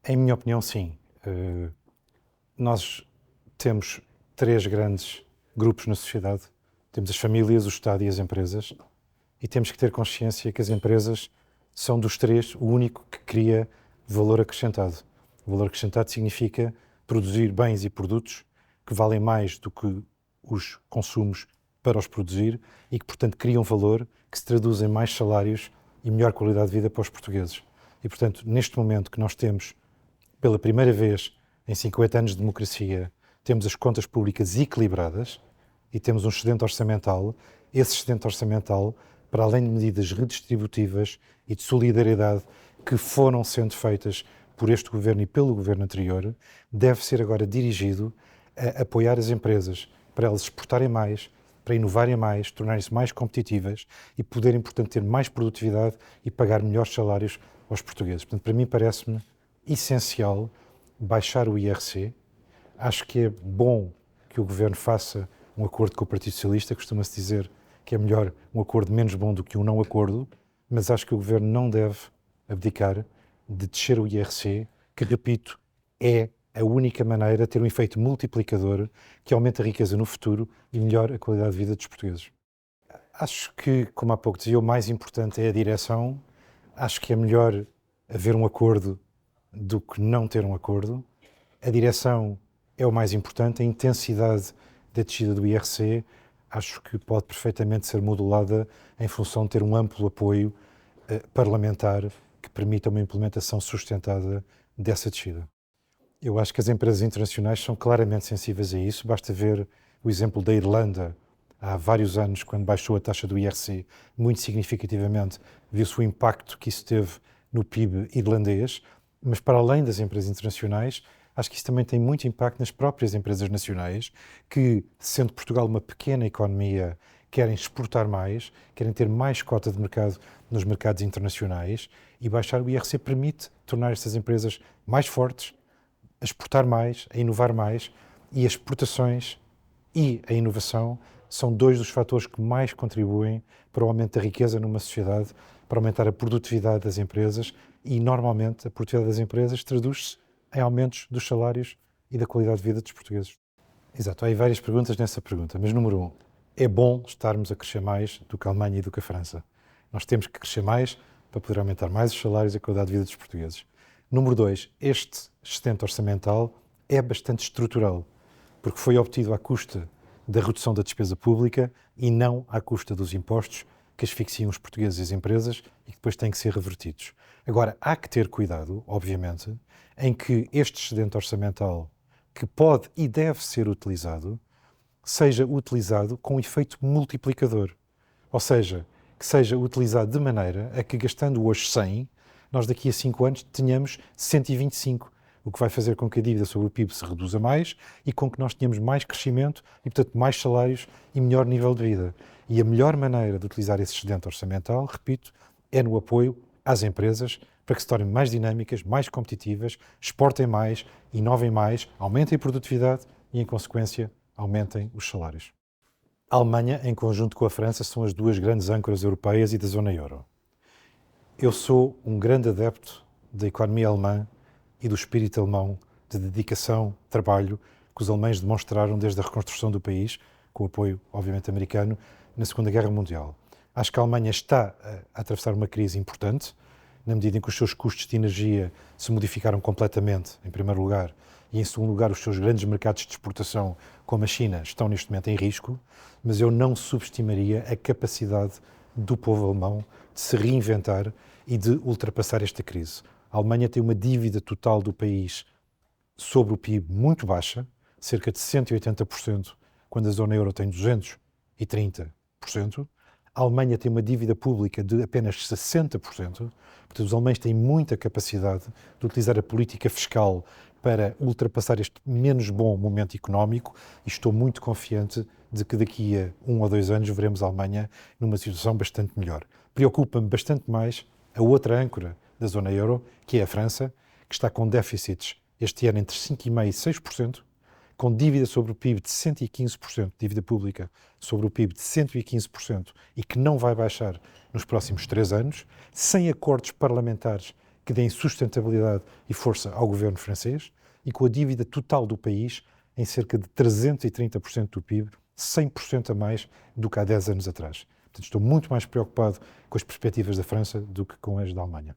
Em minha opinião, sim. Nós temos três grandes grupos na sociedade. Temos as famílias, o Estado e as empresas. E temos que ter consciência que as empresas são dos três o único que cria valor acrescentado. O valor acrescentado significa produzir bens e produtos que valem mais do que os consumos para os produzir e que, portanto, criam valor que se traduz em mais salários e melhor qualidade de vida para os portugueses. E, portanto, neste momento que nós temos, pela primeira vez em 50 anos de democracia, temos as contas públicas equilibradas e temos um excedente orçamental. Esse excedente orçamental, para além de medidas redistributivas e de solidariedade que foram sendo feitas por este governo e pelo governo anterior, deve ser agora dirigido a apoiar as empresas para elas exportarem mais, para inovarem mais, tornarem-se mais competitivas e poderem, portanto, ter mais produtividade e pagar melhores salários aos portugueses. Portanto, para mim parece-me essencial baixar o IRC. Acho que é bom que o governo faça um acordo com o Partido Socialista. Costuma-se dizer que é melhor um acordo menos bom do que um não acordo, mas acho que o governo não deve abdicar de descer o IRC, que, repito, é a única maneira de ter um efeito multiplicador que aumenta a riqueza no futuro e melhora a qualidade de vida dos portugueses. Acho que, como há pouco dizia, o mais importante é a direção. Acho que é melhor haver um acordo do que não ter um acordo. A direção é o mais importante, a intensidade da descida do IRC acho que pode perfeitamente ser modulada em função de ter um amplo apoio parlamentar que permita uma implementação sustentada dessa descida. Eu acho que as empresas internacionais são claramente sensíveis a isso. Basta ver o exemplo da Irlanda há vários anos, quando baixou a taxa do IRC muito significativamente, viu-se o impacto que isso teve no PIB irlandês. Mas para além das empresas internacionais, acho que isso também tem muito impacto nas próprias empresas nacionais, que, sendo Portugal uma pequena economia, querem exportar mais, querem ter mais cota de mercado nos mercados internacionais, e baixar o IRC permite tornar estas empresas mais fortes, a exportar mais, a inovar mais, e as exportações e a inovação são dois dos fatores que mais contribuem para o aumento da riqueza numa sociedade, para aumentar a produtividade das empresas, e normalmente a produtividade das empresas traduz-se em aumentos dos salários e da qualidade de vida dos portugueses. Exato, há aí várias perguntas nessa pergunta, mas número 1, é bom estarmos a crescer mais do que a Alemanha e do que a França. Nós temos que crescer mais para poder aumentar mais os salários e a qualidade de vida dos portugueses. Número 2, este excedente orçamental é bastante estrutural, porque foi obtido à custa da redução da despesa pública e não à custa dos impostos que asfixiam os portugueses e as empresas e que depois têm que ser revertidos. Agora, há que ter cuidado, obviamente, em que este excedente orçamental, que pode e deve ser utilizado, seja utilizado com efeito multiplicador. Ou seja, que seja utilizado de maneira a que, gastando hoje 100, nós daqui a 5 anos tenhamos 125, o que vai fazer com que a dívida sobre o PIB se reduza mais e com que nós tenhamos mais crescimento e, portanto, mais salários e melhor nível de vida. E a melhor maneira de utilizar esse excedente orçamental, repito, é no apoio às empresas para que se tornem mais dinâmicas, mais competitivas, exportem mais, inovem mais, aumentem a produtividade e, em consequência, aumentem os salários. A Alemanha, em conjunto com a França, são as duas grandes âncoras europeias e da zona euro. Eu sou um grande adepto da economia alemã e do espírito alemão de dedicação, trabalho, que os alemães demonstraram desde a reconstrução do país, com o apoio, obviamente, americano, na Segunda Guerra Mundial. Acho que a Alemanha está a atravessar uma crise importante, na medida em que os seus custos de energia se modificaram completamente, em primeiro lugar, e em segundo lugar os seus grandes mercados de exportação, como a China, estão neste momento em risco, mas eu não subestimaria a capacidade do povo alemão de se reinventar e de ultrapassar esta crise. A Alemanha tem uma dívida total do país sobre o PIB muito baixa, cerca de 180%, quando a zona euro tem 230%. A Alemanha tem uma dívida pública de apenas 60%, portanto os alemães têm muita capacidade de utilizar a política fiscal para ultrapassar este menos bom momento económico e estou muito confiante de que daqui a 1 ou 2 anos veremos a Alemanha numa situação bastante melhor. Preocupa-me bastante mais a outra âncora da zona euro, que é a França, que está com déficits este ano entre 5,5% e 6%, com dívida sobre o PIB de 115%, dívida pública sobre o PIB de 115% e que não vai baixar nos próximos 3 anos, sem acordos parlamentares que deem sustentabilidade e força ao governo francês e com a dívida total do país em cerca de 330% do PIB, 100% a mais do que há 10 anos atrás. Portanto, estou muito mais preocupado com as perspectivas da França do que com as da Alemanha.